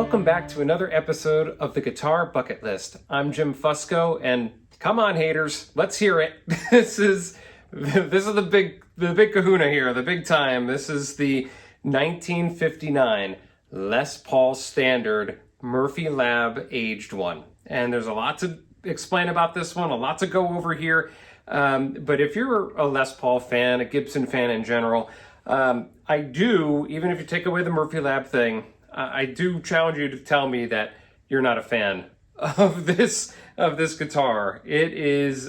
Welcome back to another episode of the Guitar Bucket List. I'm Jim Fusco, and come on, haters, let's hear it. This is the big kahuna here, the big time. This is the 1959 Les Paul Standard Murphy Lab Aged One, and there's a lot to explain about this one, a lot to go over here. But if you're a Les Paul fan, a Gibson fan in general, I do, even if you take away the Murphy Lab thing, I do challenge you to tell me that you're not a fan of this guitar. It is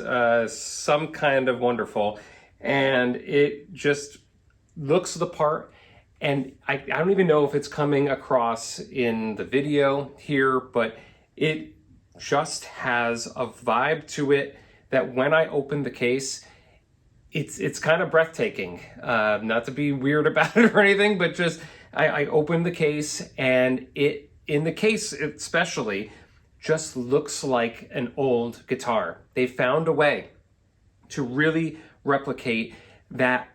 some kind of wonderful, and it just looks the part. And I don't even know if it's coming across in the video here, but it just has a vibe to it that when I open the case, it's kind of breathtaking. Not to be weird about it or anything, but just I opened the case, and it, in the case especially, just looks like an old guitar. They found a way to really replicate that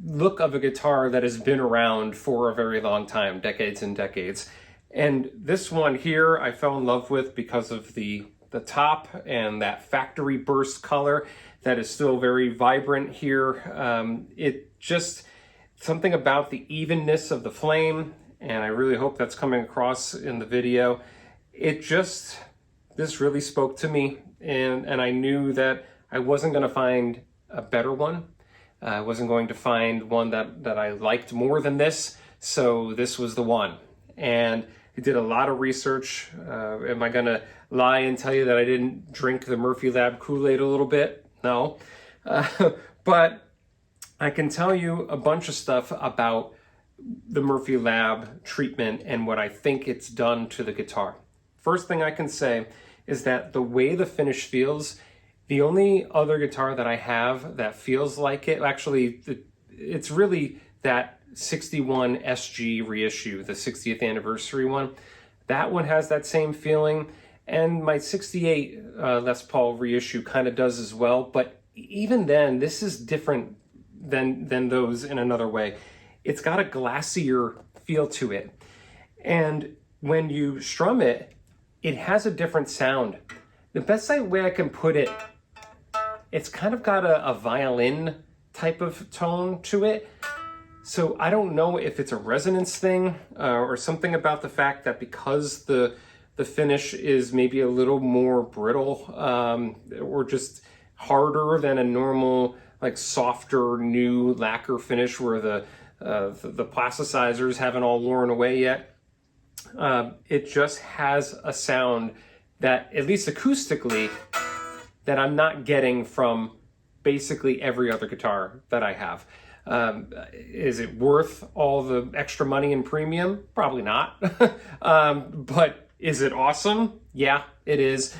look of a guitar that has been around for a very long time, decades and decades. And this one here I fell in love with because of the top and that factory burst color that is still very vibrant here. It just, something about the evenness of the flame, and I really hope that's coming across in the video. This really spoke to me, and I knew that I wasn't going to find a better one. I wasn't going to find one that I liked more than this, so this was the one. And I did a lot of research. Am I going to lie and tell you that I didn't drink the Murphy Lab Kool-Aid a little bit? No. But I can tell you a bunch of stuff about the Murphy Lab treatment and what I think it's done to the guitar. First thing I can say is that the way the finish feels, the only other guitar that I have that feels like it, actually, it's really that 61 SG reissue, the 60th anniversary one. That one has that same feeling, and my 68 Les Paul reissue kind of does as well, but even then, this is different than those in another way. It's got a glassier feel to it. And when you strum it, it has a different sound. The best way I can put it, it's kind of got a violin type of tone to it. So I don't know if it's a resonance thing or something about the fact that because the finish is maybe a little more brittle or just harder than a normal, like softer new lacquer finish where the plasticizers haven't all worn away yet. It just has a sound that, at least acoustically, that I'm not getting from basically every other guitar that I have. Is it worth all the extra money and premium? Probably not. But is it awesome? Yeah, it is.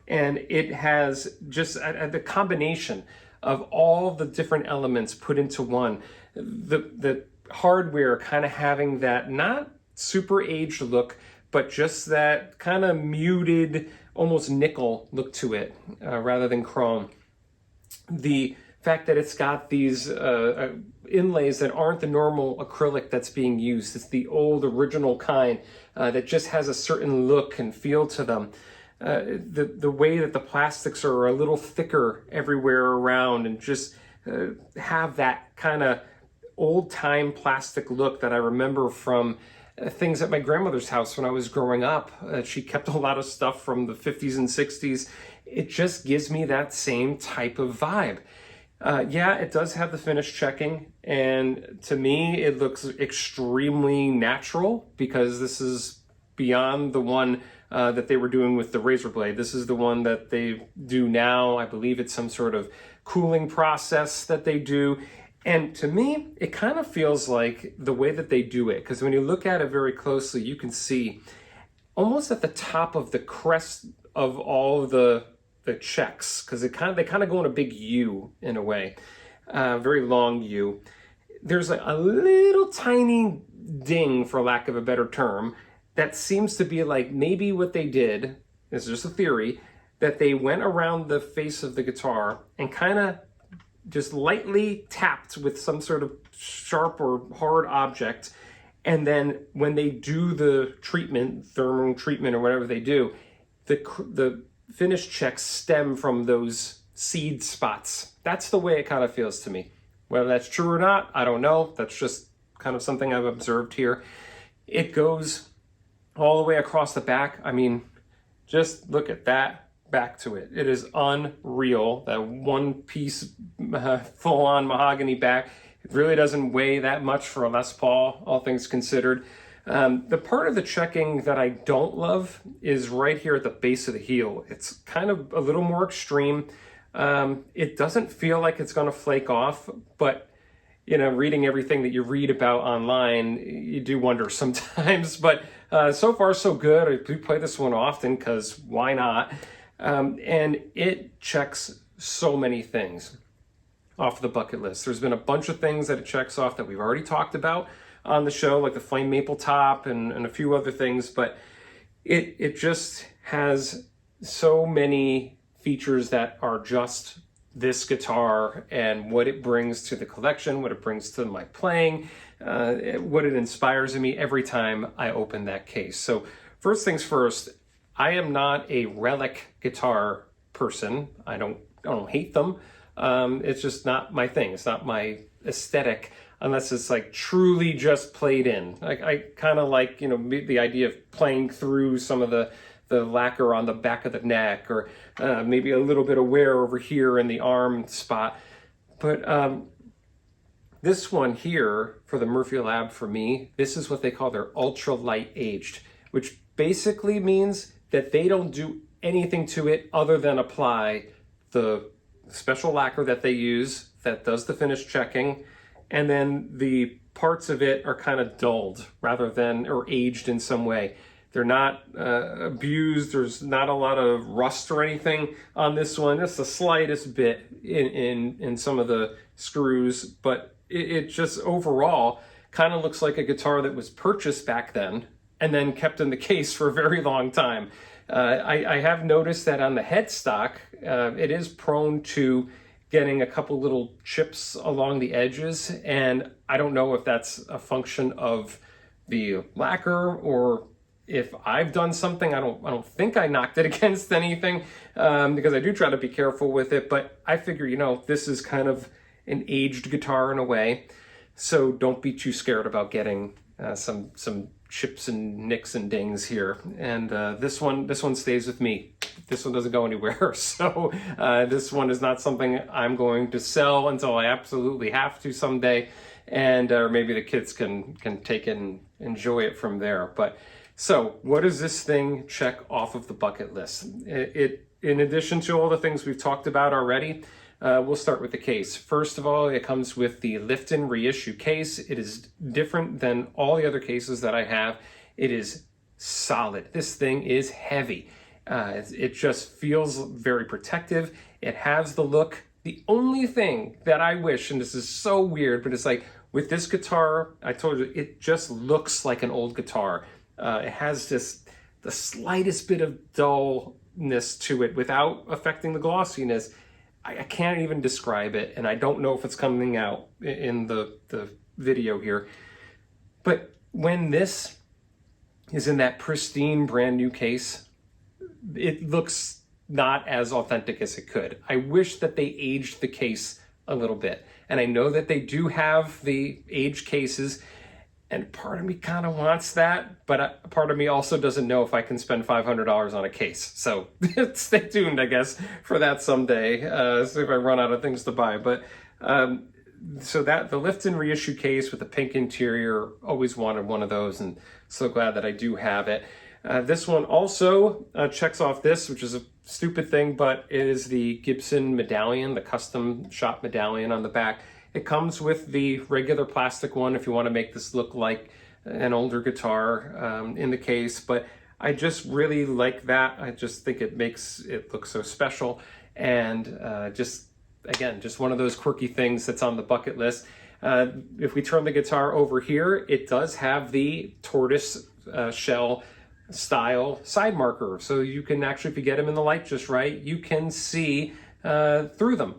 And it has just the combination of all the different elements put into one. The hardware kind of having that not super aged look, but just that kind of muted, almost nickel look to it rather than chrome. The fact that it's got these inlays that aren't the normal acrylic that's being used. It's the old original kind that just has a certain look and feel to them. The way that the plastics are a little thicker everywhere around and just have that kind of old-time plastic look that I remember from things at my grandmother's house when I was growing up. She kept a lot of stuff from the 50s and 60s. It just gives me that same type of vibe. Yeah, it does have the finish checking, and to me it looks extremely natural because this is beyond the one that they were doing with the razor blade. This is the one that they do now. I believe it's some sort of cooling process that they do. And to me, it kind of feels like the way that they do it, because when you look at it very closely, you can see almost at the top of the crest of all the checks, because they kind of go in a big U in a way, very long U. There's a little tiny ding, for lack of a better term, that seems to be like maybe what they did, this is just a theory, that they went around the face of the guitar and kind of just lightly tapped with some sort of sharp or hard object, And then when they do the treatment, thermal treatment or whatever they do, the finish checks stem from those seed spots. That's the way it kind of feels to me. Whether that's true or not, I don't know. That's just kind of something I've observed here. It goes all the way across the back. I mean, just look at that back to it. It is unreal. That one piece full-on mahogany back. It really doesn't weigh that much for a Les Paul, all things considered. The part of the checking that I don't love is right here at the base of the heel. It's kind of a little more extreme. It doesn't feel like it's going to flake off, but you know, reading everything that you read about online, you do wonder sometimes. But so far, so good. I do play this one often because why not? And it checks so many things off the bucket list. There's been a bunch of things that it checks off that we've already talked about on the show, like the flame maple top and a few other things, but it just has so many features that are just this guitar and what it brings to the collection, what it brings to my playing, what it inspires in me every time I open that case. So first things first, I am not a relic guitar person. I don't hate them. It's just not my thing. It's not my aesthetic unless it's like truly just played in. I kind of like, you know, the idea of playing through some of the lacquer on the back of the neck, or maybe a little bit of wear over here in the arm spot. But this one here for the Murphy Lab, for me, this is what they call their ultra light aged, which basically means that they don't do anything to it other than apply the special lacquer that they use that does the finish checking, and then the parts of it are kind of dulled rather than, or aged in some way. They're not abused. There's not a lot of rust or anything on this one. Just the slightest bit in some of the screws, but it just overall kind of looks like a guitar that was purchased back then and then kept in the case for a very long time. I have noticed that on the headstock, it is prone to getting a couple little chips along the edges, and I don't know if that's a function of the lacquer or if I've done something. I don't think I knocked it against anything, because I do try to be careful with it, but I figure, you know, this is kind of an aged guitar in a way, so don't be too scared about getting some chips and nicks and dings here. And this one stays with me. This one doesn't go anywhere. So this one is not something I'm going to sell until I absolutely have to someday, and or maybe the kids can take it and enjoy it from there. But so what does this thing check off of the bucket list? It in addition to all the things we've talked about already, we'll start with the case. First of all, it comes with the Lifton Reissue case. It is different than all the other cases that I have. It is solid. This thing is heavy. It just feels very protective. It has the look. The only thing that I wish, and this is so weird, but it's like with this guitar, I told you, it just looks like an old guitar. It has just the slightest bit of dullness to it without affecting the glossiness. I can't even describe it, and I don't know if it's coming out in the video here. But when this is in that pristine brand new case, it looks not as authentic as it could. I wish that they aged the case a little bit. And I know that they do have the aged cases, and part of me kind of wants that, but part of me also doesn't know if I can spend $500 on a case. So stay tuned, I guess, for that someday, see if I run out of things to buy. But so that the Lifton Reissue case with the pink interior, always wanted one of those, and so glad that I do have it. This one also checks off this, which is a stupid thing, but it is the Gibson medallion, the custom shop medallion on the back. It comes with the regular plastic one if you want to make this look like an older guitar in the case, but I just really like that. I just think it makes it look so special, and just one of those quirky things that's on the bucket list. If we turn the guitar over here, it does have the tortoise shell style side marker, so you can actually, if you get them in the light just right, you can see through them.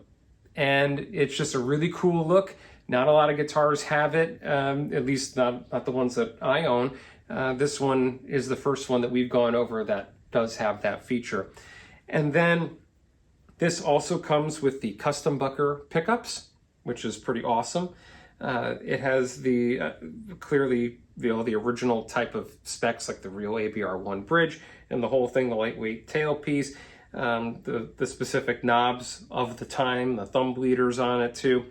And it's just a really cool look. Not a lot of guitars have it, at least not the ones that I own. This one is the first one that we've gone over that does have that feature. And then this also comes with the custom bucker pickups, which is pretty awesome. It has the clearly the original type of specs, like the real ABR1 bridge and the whole thing, the lightweight tailpiece, the specific knobs of the time, the thumb bleeders on it too.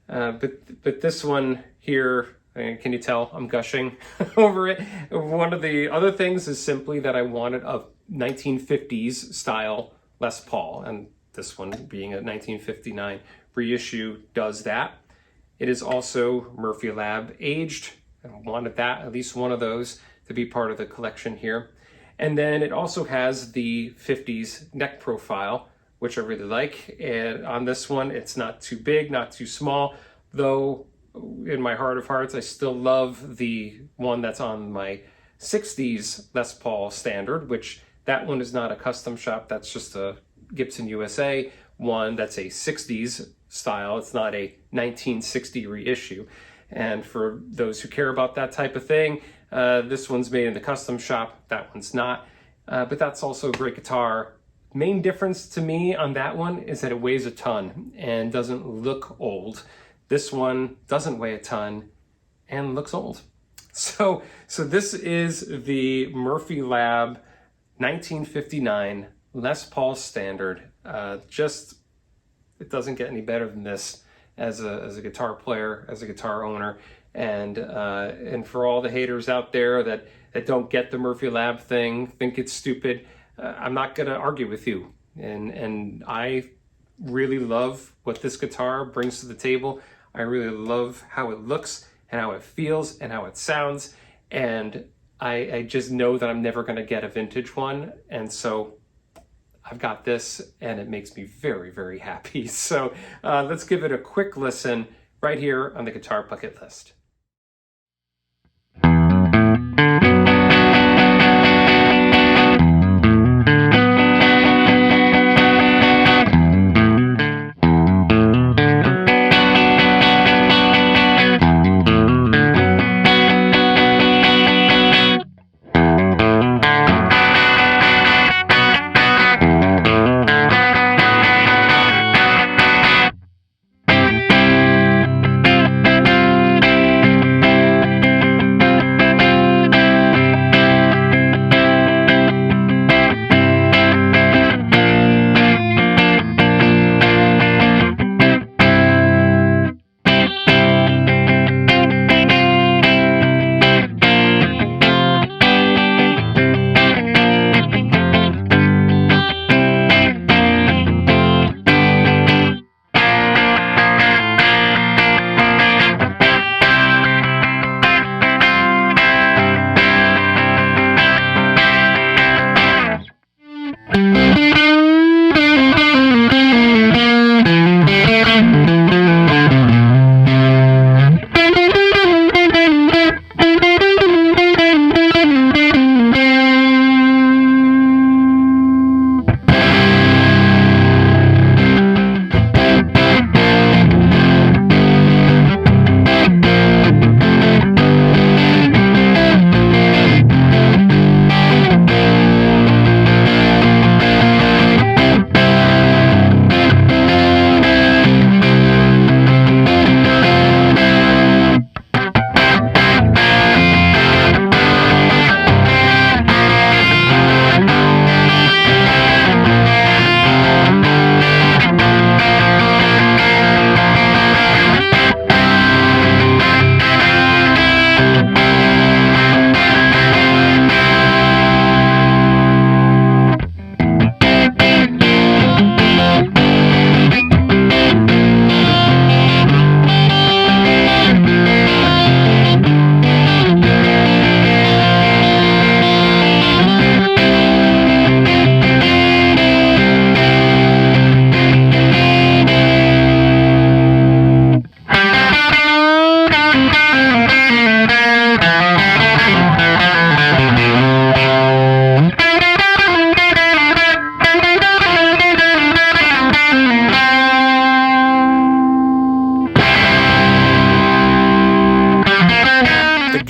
But this one here, can you tell I'm gushing over it? One of the other things is simply that I wanted a 1950s style Les Paul, and this one being a 1959 reissue does that. It is also Murphy Lab aged. I wanted that, at least one of those, to be part of the collection here. And then it also has the 50s neck profile, which I really like. And on this one, it's not too big, not too small, though in my heart of hearts, I still love the one that's on my 60s Les Paul standard, which that one is not a custom shop. That's just a Gibson USA one that's a 60s style. It's not a 1960 reissue. And for those who care about that type of thing, this one's made in the custom shop, that one's not. But that's also a great guitar. Main difference to me on that one is that it weighs a ton and doesn't look old. This one doesn't weigh a ton and looks old. So this is the Murphy Lab 1959 Les Paul Standard. It doesn't get any better than this as a guitar player, as a guitar owner. And for all the haters out there that don't get the Murphy Lab thing, think it's stupid, I'm not gonna argue with you. And I really love what this guitar brings to the table. I really love how it looks and how it feels and how it sounds. And I just know that I'm never gonna get a vintage one. And so I've got this and it makes me very, very happy. So let's give it a quick listen right here on the Guitar Bucket List.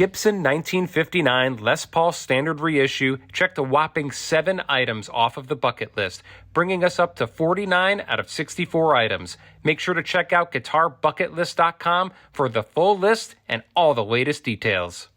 Gibson 1959 Les Paul Standard Reissue checked a whopping 7 items off of the bucket list, bringing us up to 49 out of 64 items. Make sure to check out guitarbucketlist.com for the full list and all the latest details.